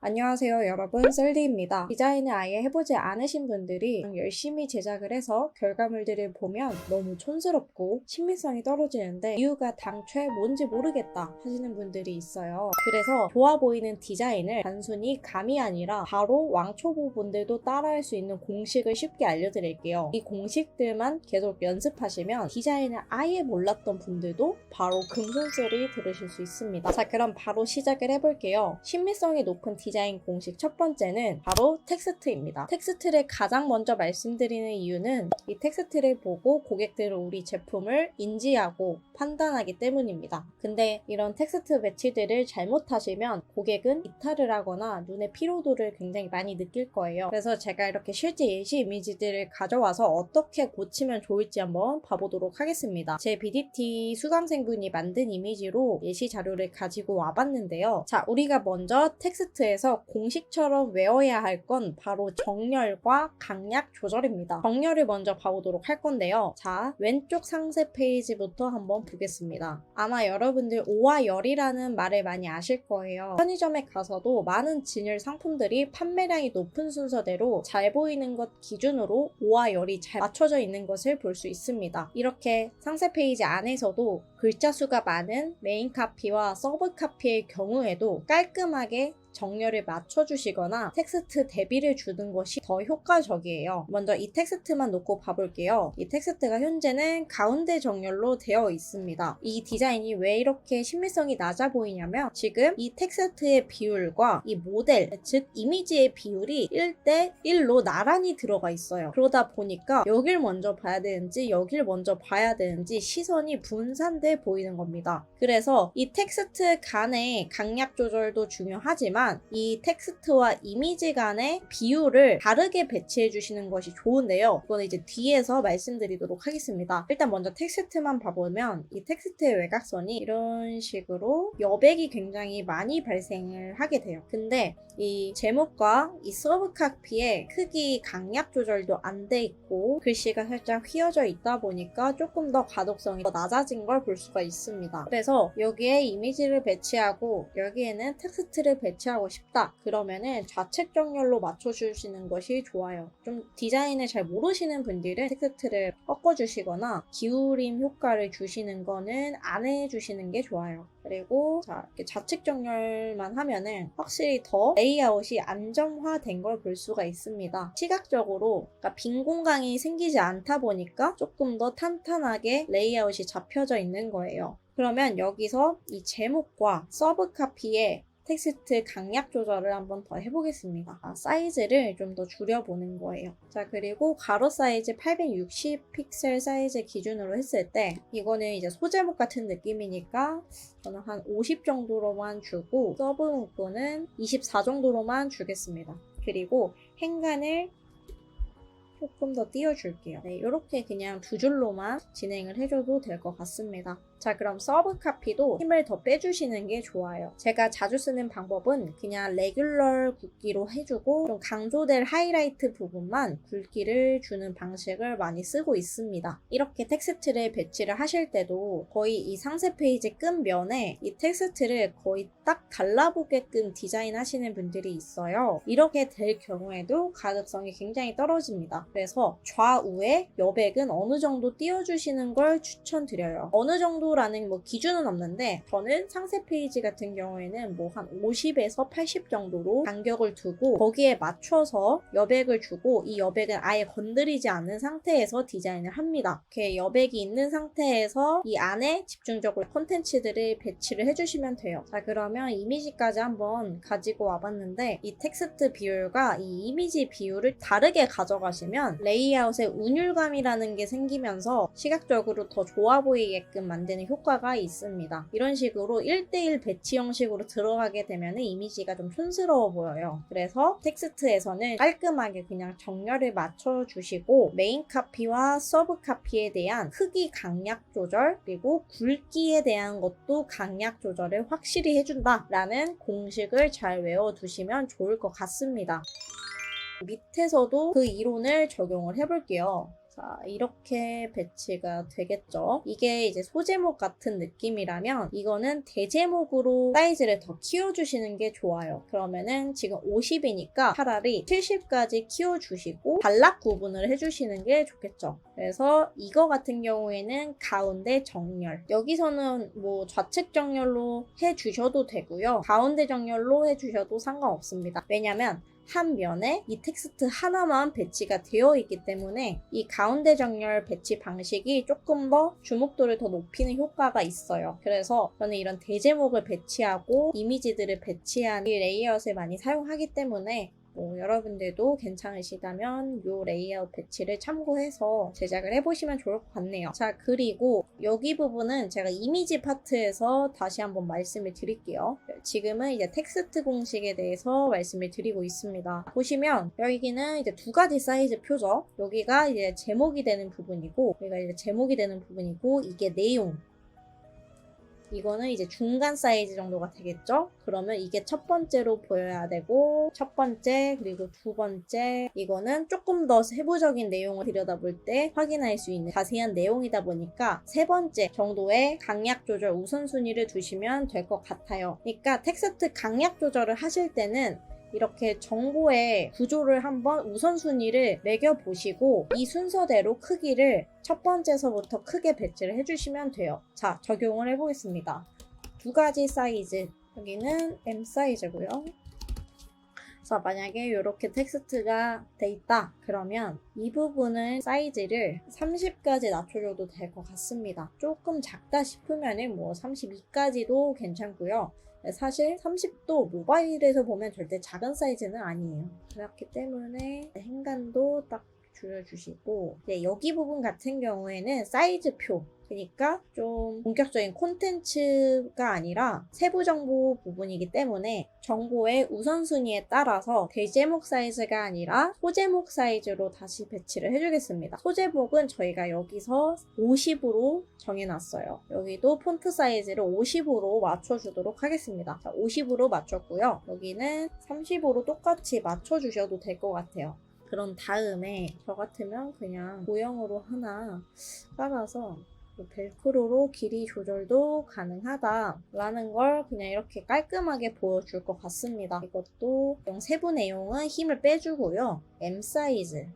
안녕하세요 여러분, 셀리입니다. 디자인을 아예 해보지 않으신 분들이 열심히 제작을 해서 결과물들을 보면 너무 촌스럽고 친밀성이 떨어지는데 이유가 당최 뭔지 모르겠다 하시는 분들이 있어요. 그래서 좋아 보이는 디자인을 단순히 감이 아니라 바로 왕초보 분들도 따라할 수 있는 공식을 쉽게 알려드릴게요. 이 공식들만 계속 연습하시면 디자인을 아예 몰랐던 분들도 바로 금손소리 들으실 수 있습니다. 자, 그럼 바로 시작을 해볼게요. 친밀성이 높은 디자인 공식 첫 번째는 바로 텍스트입니다. 텍스트를 가장 먼저 말씀드리는 이유는 이 텍스트를 보고 고객들은 우리 제품을 인지하고 판단하기 때문입니다. 근데 이런 텍스트 배치들을 잘못하시면 고객은 이탈을 하거나 눈의 피로도를 굉장히 많이 느낄 거예요. 그래서 제가 이렇게 실제 예시 이미지들을 가져와서 어떻게 고치면 좋을지 한번 봐보도록 하겠습니다. 제 BDT 수강생분이 만든 이미지로 예시 자료를 가지고 와봤는데요. 자, 우리가 먼저 텍스트에서 공식처럼 외워야 할 건 바로 정렬과 강약 조절입니다. 정렬을 먼저 봐보도록 할 건데요. 자, 왼쪽 상세 페이지부터 한번 보겠습니다. 아마 여러분들 오와 열이라는 말을 많이 아실 거예요. 편의점에 가서도 많은 진열 상품들이 판매량이 높은 순서대로 잘 보이는 것 기준으로 오와 열이 잘 맞춰져 있는 것을 볼 수 있습니다. 이렇게 상세 페이지 안에서도 글자 수가 많은 메인 카피와 서브 카피의 경우에도 깔끔하게 정렬을 맞춰주시거나 텍스트 대비를 주는 것이 더 효과적이에요. 먼저 이 텍스트만 놓고 봐볼게요. 이 텍스트가 현재는 가운데 정렬로 되어 있습니다. 이 디자인이 왜 이렇게 친밀성이 낮아 보이냐면 지금 이 텍스트의 비율과 이 모델, 즉 이미지의 비율이 1대1로 나란히 들어가 있어요. 그러다 보니까 여길 먼저 봐야 되는지 여길 먼저 봐야 되는지 시선이 분산돼 보이는 겁니다. 그래서 이 텍스트 간의 강약 조절도 중요하지만 이 텍스트와 이미지 간의 비율을 다르게 배치해 주시는 것이 좋은데요. 이거는 이제 뒤에서 말씀드리도록 하겠습니다. 일단 먼저 텍스트만 봐보면 이 텍스트의 외곽선이 이런 식으로 여백이 굉장히 많이 발생을 하게 돼요. 근데 이 제목과 이 서브 카피의 크기 강약 조절도 안 돼 있고 글씨가 살짝 휘어져 있다 보니까 조금 더 가독성이 더 낮아진 걸 볼 수가 있습니다. 그래서 여기에 이미지를 배치하고 여기에는 텍스트를 배치하고 싶다. 그러면은 좌측 정렬로 맞춰주시는 것이 좋아요. 좀 디자인을 잘 모르시는 분들은 텍스트를 꺾어주시거나 기울임 효과를 주시는 거는 안 해주시는 게 좋아요. 그리고 자, 이렇게 좌측 정렬만 하면은 확실히 더 레이아웃이 안정화된 걸 볼 수가 있습니다. 시각적으로 그러니까 빈 공간이 생기지 않다 보니까 조금 더 탄탄하게 레이아웃이 잡혀져 있는 거예요. 그러면 여기서 이 제목과 서브 카피에 텍스트 강약 조절을 한번 더 해보겠습니다. 사이즈를 좀 더 줄여보는 거예요. 자, 그리고 가로 사이즈 860 픽셀 사이즈 기준으로 했을 때 이거는 이제 소제목 같은 느낌이니까 저는 한 50 정도로만 주고 서브 문구는 24 정도로만 주겠습니다. 그리고 행간을 조금 더 띄워줄게요. 네, 이렇게 그냥 두 줄로만 진행을 해줘도 될 것 같습니다. 자, 그럼 서브 카피도 힘을 더 빼주시는 게 좋아요. 제가 자주 쓰는 방법은 그냥 레귤러 굵기로 해주고 좀 강조될 하이라이트 부분만 굵기를 주는 방식을 많이 쓰고 있습니다. 이렇게 텍스트를 배치를 하실 때도 거의 이 상세 페이지 끝면에 이 텍스트를 거의 딱 달라보게끔 디자인하시는 분들이 있어요. 이렇게 될 경우에도 가독성이 굉장히 떨어집니다. 그래서 좌우에 여백은 어느 정도 띄워주시는 걸 추천드려요. 어느 정도 라는 뭐 기준은 없는데 저는 상세 페이지 같은 경우에는 뭐 한 50에서 80 정도로 간격을 두고 거기에 맞춰서 여백을 주고 이 여백은 아예 건드리지 않는 상태에서 디자인을 합니다. 이렇게 여백이 있는 상태에서 이 안에 집중적으로 콘텐츠들을 배치를 해주시면 돼요. 자, 그러면 이미지까지 한번 가지고 와봤는데 이 텍스트 비율과 이 이미지 비율을 다르게 가져가시면 레이아웃의 운율감이라는 게 생기면서 시각적으로 더 좋아 보이게끔 만드는 효과가 있습니다. 이런 식으로 1대1 배치 형식으로 들어가게 되면 이미지가 좀 촌스러워 보여요. 그래서 텍스트에서는 깔끔하게 그냥 정렬을 맞춰주시고 메인 카피와 서브 카피에 대한 크기 강약 조절 그리고 굵기에 대한 것도 강약 조절을 확실히 해준다 라는 공식을 잘 외워두시면 좋을 것 같습니다. 밑에서도 그 이론을 적용을 해볼게요. 자, 이렇게 배치가 되겠죠. 이게 이제 소제목 같은 느낌이라면 이거는 대제목으로 사이즈를 더 키워주시는 게 좋아요. 그러면은 지금 50이니까 차라리 70까지 키워주시고 단락 구분을 해주시는 게 좋겠죠. 그래서 이거 같은 경우에는 가운데 정렬. 여기서는 뭐 좌측 정렬로 해주셔도 되고요. 가운데 정렬로 해주셔도 상관없습니다. 왜냐면 한 면에 이 텍스트 하나만 배치가 되어 있기 때문에 이 가운데 정렬 배치 방식이 조금 더 주목도를 더 높이는 효과가 있어요. 그래서 저는 이런 대제목을 배치하고 이미지들을 배치한 이 레이아웃을 많이 사용하기 때문에 여러분들도 괜찮으시다면 이 레이아웃 배치를 참고해서 제작을 해보시면 좋을 것 같네요. 자, 그리고 여기 부분은 제가 이미지 파트에서 다시 한번 말씀을 드릴게요. 지금은 이제 텍스트 공식에 대해서 말씀을 드리고 있습니다. 보시면 여기는 이제 두 가지 사이즈 표죠. 여기가 이제 제목이 되는 부분이고, 여기가 이제 제목이 되는 부분이고, 이게 내용. 이거는 이제 중간 사이즈 정도가 되겠죠? 그러면 이게 첫 번째로 보여야 되고, 첫 번째, 그리고 두 번째, 이거는 조금 더 세부적인 내용을 들여다볼 때 확인할 수 있는 자세한 내용이다 보니까 세 번째 정도의 강약 조절 우선순위를 두시면 될 것 같아요. 그러니까 텍스트 강약 조절을 하실 때는 이렇게 정보의 구조를 한번 우선순위를 매겨보시고 이 순서대로 크기를 첫 번째서부터 크게 배치를 해주시면 돼요. 자, 적용을 해보겠습니다. 두 가지 사이즈, 여기는 M 사이즈고요. 자, 만약에 이렇게 텍스트가 돼 있다 그러면 이 부분은 사이즈를 30까지 낮춰줘도 될 것 같습니다. 조금 작다 싶으면 뭐 32까지도 괜찮고요. 사실 30도 모바일에서 보면 절대 작은 사이즈는 아니에요. 그렇기 때문에 행간도 딱 줄여주시고, 여기 부분 같은 경우에는 사이즈표, 그러니까 좀 본격적인 콘텐츠가 아니라 세부 정보 부분이기 때문에 정보의 우선순위에 따라서 대제목 사이즈가 아니라 소제목 사이즈로 다시 배치를 해주겠습니다. 소제목은 저희가 여기서 50으로 정해놨어요. 여기도 폰트 사이즈를 50으로 맞춰주도록 하겠습니다. 자, 50으로 맞췄고요. 여기는 30으로 똑같이 맞춰주셔도 될 것 같아요. 그런 다음에 저 같으면 그냥 모형으로 하나 깔아서 벨크로로 길이 조절도 가능하다라는 걸 그냥 이렇게 깔끔하게 보여줄 것 같습니다. 이것도 세부 내용은 힘을 빼주고요. M 사이즈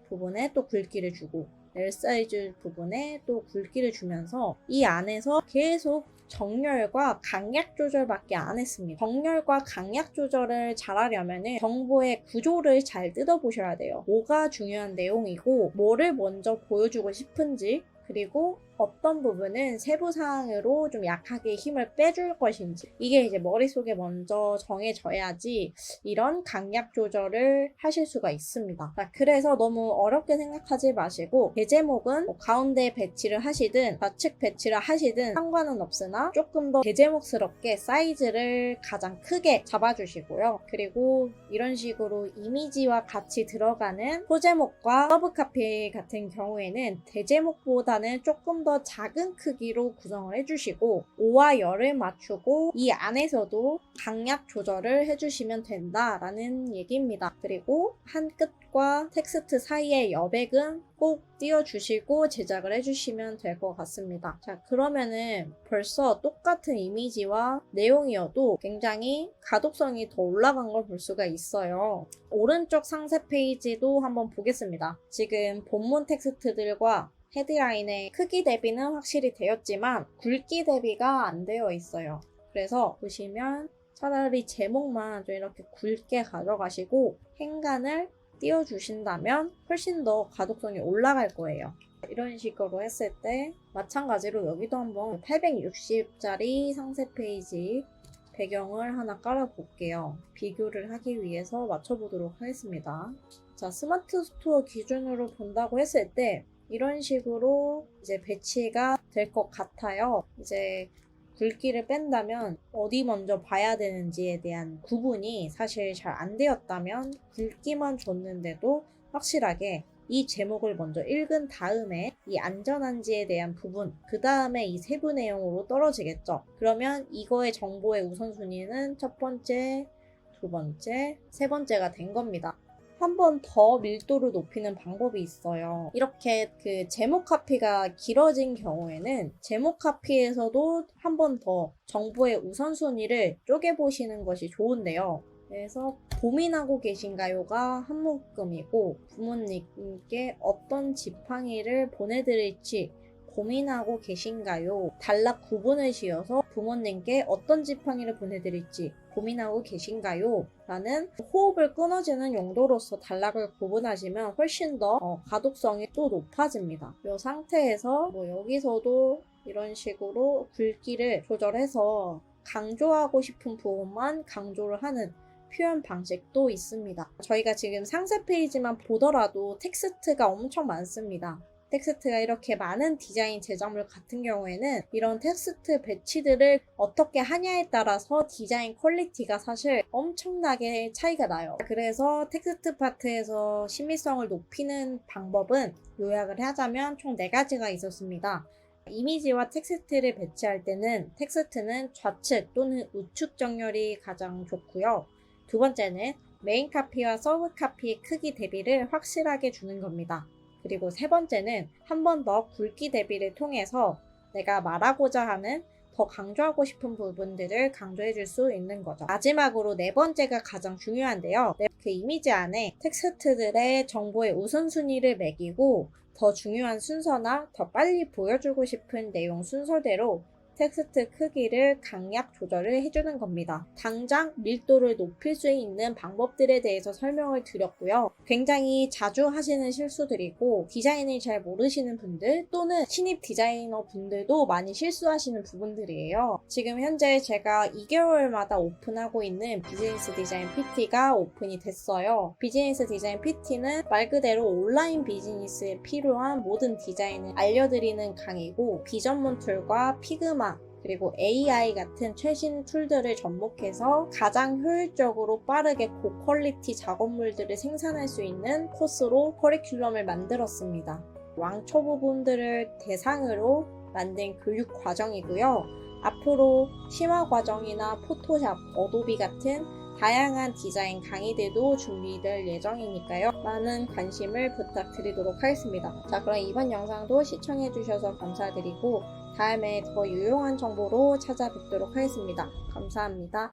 부분에 또 굵기를 주고 L 사이즈 부분에 또 굵기를 주면서 이 안에서 계속 정렬과 강약 조절밖에 안 했습니다. 정렬과 강약 조절을 잘하려면 정보의 구조를 잘 뜯어보셔야 돼요. 뭐가 중요한 내용이고 뭐를 먼저 보여주고 싶은지, 그리고 어떤 부분은 세부사항으로 좀 약하게 힘을 빼줄 것인지, 이게 이제 머릿속에 먼저 정해져야지 이런 강약 조절을 하실 수가 있습니다. 자, 그래서 너무 어렵게 생각하지 마시고 대제목은 가운데 배치를 하시든 좌측 배치를 하시든 상관은 없으나 조금 더 대제목스럽게 사이즈를 가장 크게 잡아주시고요. 그리고 이런 식으로 이미지와 같이 들어가는 소제목과 서브카피 같은 경우에는 대제목보다는 조금 더 작은 크기로 구성을 해주시고 5와 열을 맞추고 이 안에서도 강약 조절을 해주시면 된다라는 얘기입니다. 그리고 한 끝과 텍스트 사이의 여백은 꼭 띄워주시고 제작을 해주시면 될 것 같습니다. 자, 그러면은 벌써 똑같은 이미지와 내용이어도 굉장히 가독성이 더 올라간 걸 볼 수가 있어요. 오른쪽 상세 페이지도 한번 보겠습니다. 지금 본문 텍스트들과 헤드라인의 크기 대비는 확실히 되었지만 굵기 대비가 안 되어 있어요. 그래서 보시면 차라리 제목만 좀 이렇게 굵게 가져가시고 행간을 띄워주신다면 훨씬 더 가독성이 올라갈 거예요. 이런 식으로 했을 때 마찬가지로 여기도 한번 860짜리 상세 페이지 배경을 하나 깔아볼게요. 비교를 하기 위해서 맞춰보도록 하겠습니다. 자, 스마트 스토어 기준으로 본다고 했을 때 이런 식으로 이제 배치가 될 것 같아요. 이제 굵기를 뺀다면 어디 먼저 봐야 되는지에 대한 구분이 사실 잘 안 되었다면 굵기만 줬는데도 확실하게 이 제목을 먼저 읽은 다음에 이 안전한지에 대한 부분, 그 다음에 이 세부 내용으로 떨어지겠죠. 그러면 이거의 정보의 우선순위는 첫 번째, 두 번째, 세 번째가 된 겁니다. 한 번 더 밀도를 높이는 방법이 있어요. 이렇게 그 제목 카피가 길어진 경우에는 제목 카피에서도 한 번 더 정보의 우선순위를 쪼개보시는 것이 좋은데요. 그래서 고민하고 계신가요가 한 묶음이고 부모님께 어떤 지팡이를 보내드릴지 고민하고 계신가요? 단락 구분을 지어서 부모님께 어떤 지팡이를 보내드릴지 고민하고 계신가요? 라는 호흡을 끊어지는 용도로서 단락을 구분하시면 훨씬 더 가독성이 또 높아집니다. 이 상태에서 여기서도 이런 식으로 굵기를 조절해서 강조하고 싶은 부분만 강조를 하는 표현 방식도 있습니다. 저희가 지금 상세 페이지만 보더라도 텍스트가 엄청 많습니다. 텍스트가 이렇게 많은 디자인 제작물 같은 경우에는 이런 텍스트 배치들을 어떻게 하냐에 따라서 디자인 퀄리티가 사실 엄청나게 차이가 나요. 그래서 텍스트 파트에서 신미성을 높이는 방법은 요약을 하자면 총 4가지가 있었습니다. 이미지와 텍스트를 배치할 때는 텍스트는 좌측 또는 우측 정렬이 가장 좋고요. 두 번째는 메인 카피와 서브 카피의 크기 대비를 확실하게 주는 겁니다. 그리고 세 번째는 한 번 더 굵기 대비를 통해서 내가 말하고자 하는 더 강조하고 싶은 부분들을 강조해 줄 수 있는 거죠. 마지막으로 4번째가 가장 중요한데요. 그 이미지 안에 텍스트들의 정보의 우선순위를 매기고 더 중요한 순서나 더 빨리 보여주고 싶은 내용 순서대로 텍스트 크기를 강약 조절을 해주는 겁니다. 당장 밀도를 높일 수 있는 방법들에 대해서 설명을 드렸고요. 굉장히 자주 하시는 실수들이고 디자인을 잘 모르시는 분들 또는 신입 디자이너 분들도 많이 실수하시는 부분들이에요. 지금 현재 제가 2개월마다 오픈하고 있는 비즈니스 디자인 PT가 오픈이 됐어요. 비즈니스 디자인 PT는 말 그대로 온라인 비즈니스에 필요한 모든 디자인을 알려드리는 강의고 비전문 툴과 피그마 그리고 AI 같은 최신 툴들을 접목해서 가장 효율적으로 빠르게 고퀄리티 작업물들을 생산할 수 있는 코스로 커리큘럼을 만들었습니다. 왕초보 분들을 대상으로 만든 교육 과정이고요. 앞으로 심화 과정이나 포토샵, 어도비 같은 다양한 디자인 강의들도 준비될 예정이니까요. 많은 관심을 부탁드리도록 하겠습니다. 자, 그럼 이번 영상도 시청해주셔서 감사드리고 다음에 더 유용한 정보로 찾아뵙도록 하겠습니다. 감사합니다.